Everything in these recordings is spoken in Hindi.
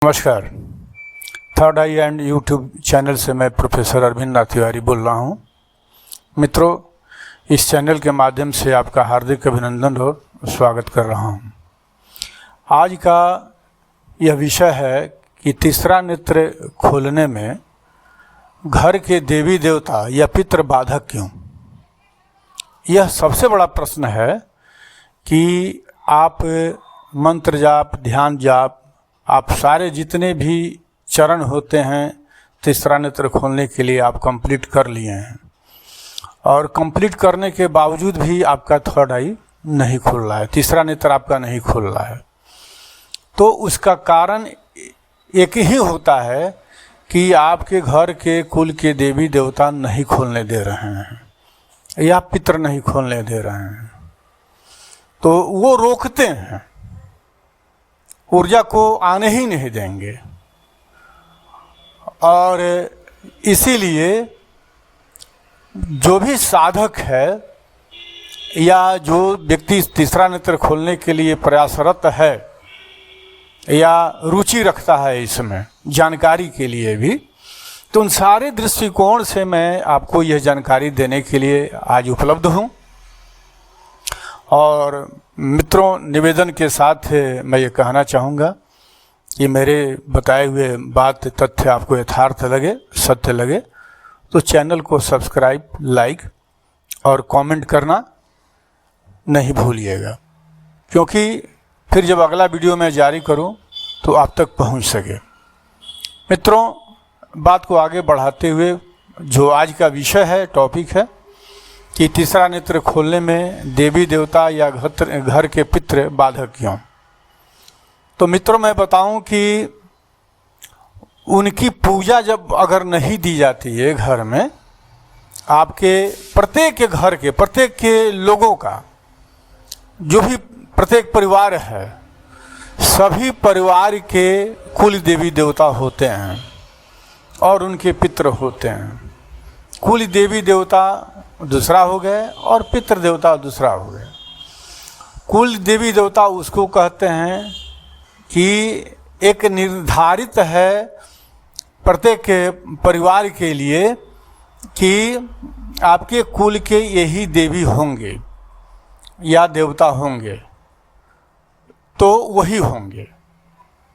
नमस्कार। Third I and YouTube channel से मैं प्रोफेसर अरविंद नाथ तिवारी बोल रहा हूँ। मित्रों, इस चैनल के माध्यम से आपका हार्दिक अभिनंदन और स्वागत कर रहा हूँ। आज का यह विषय है कि तीसरा नेत्र खोलने में घर के देवी देवता या पितृ बाधक क्यों। यह सबसे बड़ा प्रश्न है कि आप मंत्र जाप, ध्यान जाप, आप सारे जितने भी चरण होते हैं तीसरा नेत्र खोलने के लिए आप कंप्लीट कर लिए हैं और कंप्लीट करने के बावजूद भी आपका थर्ड आई नहीं खुल रहा है, तीसरा नेत्र आपका नहीं खुल रहा है। तो उसका कारण एक ही होता है कि आपके घर के कुल के देवी देवता नहीं खोलने दे रहे हैं या पितृ नहीं खोलने दे रहे हैं, तो वो रोकते हैं, ऊर्जा को आने ही नहीं देंगे। और इसीलिए जो भी साधक है या जो व्यक्ति तीसरा नेत्र खोलने के लिए प्रयासरत है या रुचि रखता है इसमें जानकारी के लिए भी, तो उन सारे दृष्टिकोण से मैं आपको यह जानकारी देने के लिए आज उपलब्ध हूँ। और मित्रों, निवेदन के साथ मैं ये कहना चाहूँगा कि मेरे बताए हुए बात तथ्य आपको यथार्थ लगे, सत्य लगे, तो चैनल को सब्सक्राइब, लाइक और कमेंट करना नहीं भूलिएगा, क्योंकि फिर जब अगला वीडियो मैं जारी करूं तो आप तक पहुंच सके। मित्रों, बात को आगे बढ़ाते हुए जो आज का विषय है, टॉपिक है कि तीसरा नेत्र खोलने में देवी देवता या घर के पितृ बाधक क्यों। तो मित्रों, मैं बताऊं कि उनकी पूजा जब अगर नहीं दी जाती है घर में, आपके प्रत्येक के घर के प्रत्येक के लोगों का, जो भी प्रत्येक परिवार है, सभी परिवार के कुल देवी देवता होते हैं और उनके पितृ होते हैं। कुल देवी देवता दूसरा हो गए और पितृ देवता दूसरा हो गए। कुल देवी देवता उसको कहते हैं कि एक निर्धारित है प्रत्येक परिवार के लिए कि आपके कुल के यही देवी होंगे या देवता होंगे, तो वही होंगे।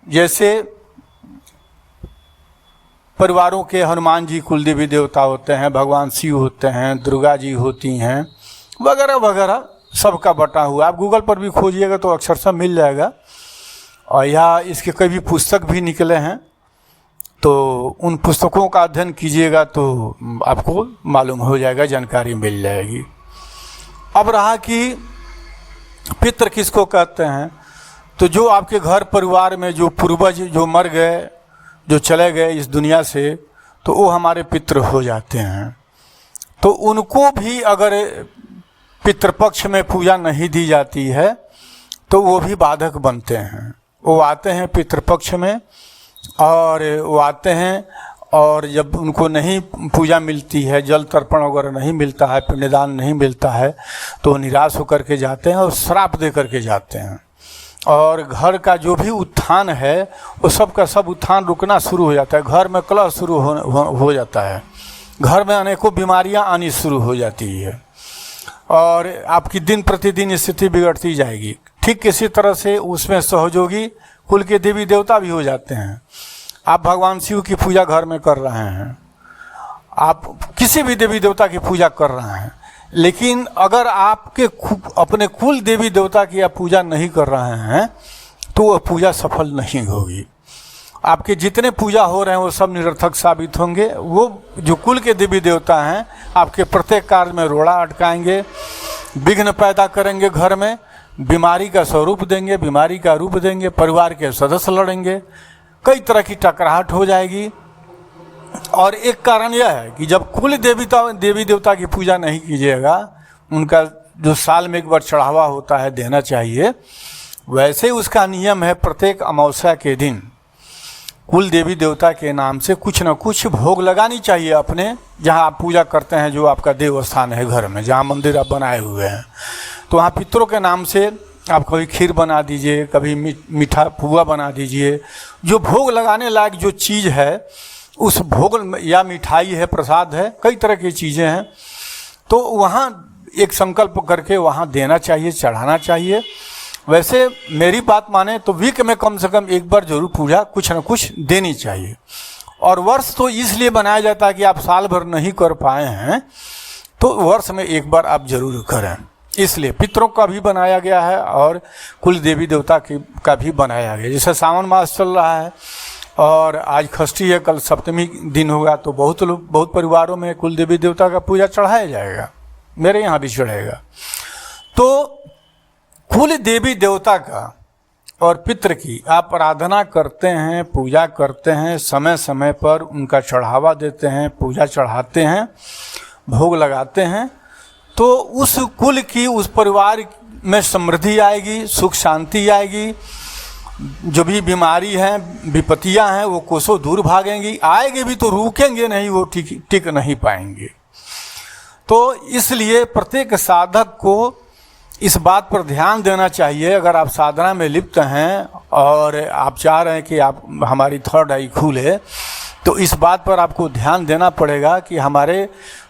जैसे परिवारों के हनुमान जी कुल देवी देवता होते हैं, भगवान शिव होते हैं, दुर्गा जी होती हैं, वगैरह वगैरह, सबका बटा हुआ। आप गूगल पर भी खोजिएगा तो अक्षरशः मिल जाएगा। और यहाँ इसके कई भी पुस्तक भी निकले हैं, तो उन पुस्तकों का अध्ययन कीजिएगा तो आपको मालूम हो जाएगा, जानकारी मिल जाएगी। अब रहा कि पितृ किसको कहते हैं, तो जो आपके घर परिवार में जो पूर्वज जो मर गए, जो चले गए इस दुनिया से, तो वो हमारे पितृ हो जाते हैं। तो उनको भी अगर पितृपक्ष में पूजा नहीं दी जाती है तो वो भी बाधक बनते हैं। वो आते हैं पितृपक्ष में और वो आते हैं, और जब उनको नहीं पूजा मिलती है, जल तर्पण वगैरह नहीं मिलता है, पिंडदान नहीं मिलता है, तो निराश होकर के जाते हैं और श्राप दे करके जाते हैं। और घर का जो भी उत्थान है वो सब का सब उत्थान रुकना शुरू हो जाता है। घर में कलह शुरू हो जाता है, घर में अनेकों बीमारियां आनी शुरू हो जाती है और आपकी दिन प्रतिदिन स्थिति बिगड़ती जाएगी। ठीक इसी तरह से उसमें सहयोगी कुल के देवी देवता भी हो जाते हैं। आप भगवान शिव की पूजा घर में कर रहे हैं, आप किसी भी देवी देवता की पूजा कर रहे हैं, लेकिन अगर आपके अपने कुल देवी देवता की आप पूजा नहीं कर रहे हैं तो वह पूजा सफल नहीं होगी। आपके जितने पूजा हो रहे हैं वो सब निरर्थक साबित होंगे। वो जो कुल के देवी देवता हैं आपके प्रत्येक कार्य में रोड़ा अटकाएंगे, विघ्न पैदा करेंगे, घर में बीमारी का स्वरूप देंगे, बीमारी का रूप देंगे, परिवार के सदस्य लड़ेंगे, कई तरह की टकराहट हो जाएगी। और एक कारण यह है कि जब कुल देवी देवता की पूजा नहीं कीजिएगा, उनका जो साल में एक बार चढ़ावा होता है देना चाहिए, वैसे उसका नियम है प्रत्येक अमावस्या के दिन कुल देवी देवता के नाम से कुछ न कुछ भोग लगानी चाहिए अपने जहाँ आप पूजा करते हैं, जो आपका देव स्थान है घर में, जहाँ मंदिर आप बनाए हुए हैं, तो वहाँ पितरों के नाम से आप कभी खीर बना दीजिए, कभी मीठा पुआ बना दीजिए। जो भोग लगाने लायक जो चीज़ है उस भोग या मिठाई है, प्रसाद है, कई तरह की चीज़ें हैं, तो वहाँ एक संकल्प करके वहाँ देना चाहिए, चढ़ाना चाहिए। वैसे मेरी बात माने तो वीक में कम से कम एक बार जरूर पूजा कुछ न कुछ देनी चाहिए। और वर्ष तो इसलिए बनाया जाता है कि आप साल भर नहीं कर पाए हैं तो वर्ष में एक बार आप जरूर करें, इसलिए पितरों का भी बनाया गया है और कुल देवी देवता का भी बनाया गया। जैसे सावन मास चल रहा है और आज षष्ठी है, कल सप्तमी दिन होगा, तो बहुत परिवारों में कुल देवी देवता का पूजा चढ़ाया जाएगा, मेरे यहाँ भी चढ़ेगा। तो कुल देवी देवता का और पितृ की आप आराधना करते हैं, पूजा करते हैं, समय समय पर उनका चढ़ावा देते हैं, पूजा चढ़ाते हैं, भोग लगाते हैं, तो उस कुल की, उस परिवार में समृद्धि आएगी, सुख शांति आएगी। जो भी बीमारी हैं, विपत्तियां हैं, वो कोसों दूर भागेंगी, आएंगे भी तो रुकेंगे नहीं, वो टिक नहीं पाएंगे। तो इसलिए प्रत्येक साधक को इस बात पर ध्यान देना चाहिए। अगर आप साधना में लिप्त हैं और आप चाह रहे हैं कि आप हमारी थर्ड आई खुले, तो इस बात पर आपको ध्यान देना पड़ेगा कि हमारे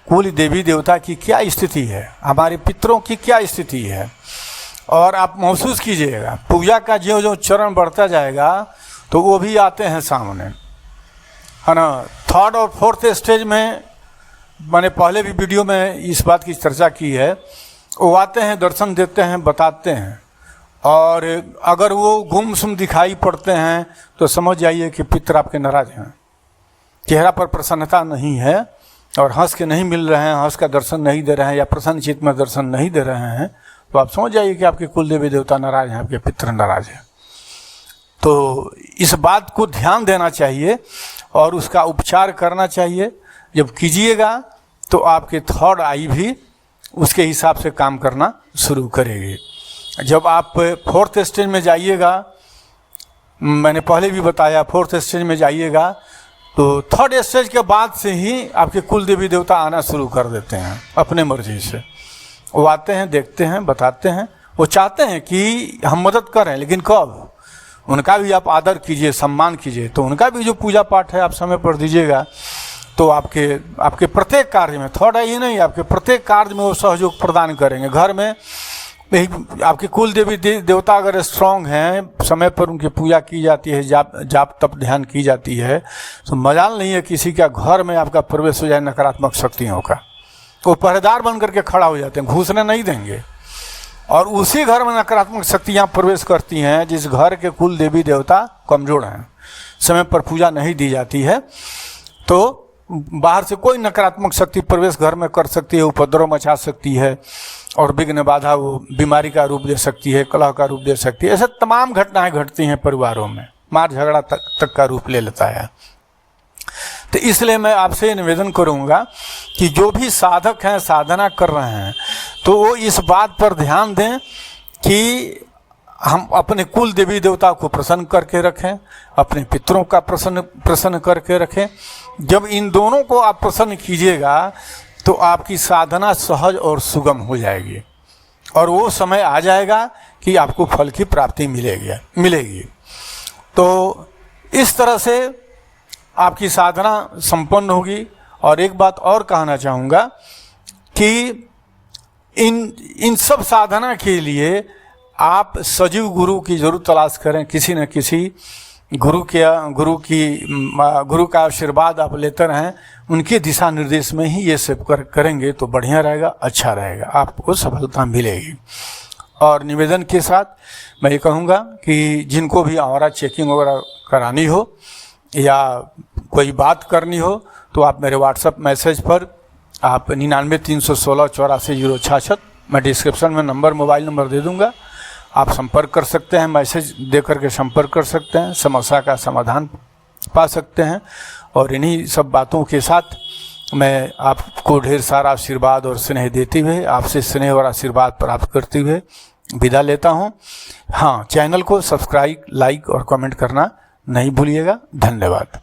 कुल देवी देवता की क्या स्थिति है, हमारे पितरों की क्या स्थिति है। और आप महसूस कीजिएगा पूजा का जो जो चरण बढ़ता जाएगा तो वो भी आते हैं सामने, है ना। थर्ड और फोर्थ स्टेज में मैंने पहले भी वीडियो में इस बात की चर्चा की है, वो आते हैं, दर्शन देते हैं, बताते हैं, और अगर वो गुमसुम दिखाई पड़ते हैं तो समझ जाइए कि पितर आपके नाराज हैं, चेहरा पर प्रसन्नता नहीं है और हंस के नहीं मिल रहे हैं, हंस का दर्शन नहीं दे रहे हैं या प्रसन्न चित्त में दर्शन नहीं दे रहे हैं, तो आप समझ जाइए कि आपके कुल देवी देवता नाराज हैं, आपके पितर नाराज हैं। तो इस बात को ध्यान देना चाहिए और उसका उपचार करना चाहिए। जब कीजिएगा तो आपके थर्ड आई भी उसके हिसाब से काम करना शुरू करेगी। जब आप फोर्थ स्टेज में जाइएगा, मैंने पहले भी बताया, फोर्थ स्टेज में जाइएगा तो थर्ड स्टेज के बाद से ही आपके कुल देवी देवता आना शुरू कर देते हैं अपने मर्जी से। वो आते हैं, देखते हैं, बताते हैं, वो चाहते हैं कि हम मदद करें, लेकिन कब? उनका भी आप आदर कीजिए, सम्मान कीजिए। तो उनका भी जो पूजा पाठ है आप समय पर दीजिएगा तो आपके प्रत्येक कार्य में, थोड़ा ही नहीं, आपके प्रत्येक कार्य में वो सहयोग प्रदान करेंगे। घर में आपके कुल देवी देवता अगर स्ट्रांग हैं, समय पर उनकी पूजा की जाती है, जाप तप ध्यान की जाती है, तो मजाल नहीं है किसी का घर में आपका प्रवेश हो जाए नकारात्मक शक्तियों का। वो पहरेदार बन करके खड़ा हो जाते हैं, घुसने नहीं देंगे। और उसी घर में नकारात्मक शक्तियाँ प्रवेश करती हैं जिस घर के कुल देवी देवता कमजोर हैं, समय पर पूजा नहीं दी जाती है, तो बाहर से कोई नकारात्मक शक्ति प्रवेश घर में कर सकती है, उपद्रव मचा सकती है और विघ्न बाधा, वो बीमारी का रूप दे सकती है, कलह का रूप दे सकती है। ऐसे तमाम घटनाएं घटती हैं परिवारों में, मार झगड़ा तक का रूप ले लेता है। तो इसलिए मैं आपसे निवेदन करूंगा कि जो भी साधक हैं, साधना कर रहे हैं, तो वो इस बात पर ध्यान दें कि हम अपने कुल देवी देवता को प्रसन्न करके रखें, अपने पितरों का प्रसन्न करके रखें। जब इन दोनों को आप प्रसन्न कीजिएगा तो आपकी साधना सहज और सुगम हो जाएगी और वो समय आ जाएगा कि आपको फल की प्राप्ति मिलेगी। तो इस तरह से आपकी साधना संपन्न होगी। और एक बात और कहना चाहूँगा कि इन सब साधना के लिए आप सजीव गुरु की जरूर तलाश करें। किसी न किसी गुरु का आशीर्वाद आप लेते रहें, उनके दिशा निर्देश में ही ये सब करेंगे तो बढ़िया रहेगा, अच्छा रहेगा, आपको सफलता मिलेगी। और निवेदन के साथ मैं ये कहूँगा कि जिनको भी ऑरा चेकिंग वगैरह करानी हो या कोई बात करनी हो तो आप मेरे व्हाट्सएप मैसेज पर आप 99-316-84-066, मैं डिस्क्रिप्शन में मोबाइल नंबर दे दूँगा, आप संपर्क कर सकते हैं, मैसेज दे करके संपर्क कर सकते हैं, समस्या का समाधान पा सकते हैं। और इन्हीं सब बातों के साथ मैं आपको ढेर सारा आशीर्वाद और स्नेह देते हुए, आपसे स्नेह और आशीर्वाद प्राप्त करते हुए विदा लेता हूँ। हाँ, चैनल को सब्सक्राइब, लाइक और कमेंट करना नहीं भूलिएगा। धन्यवाद।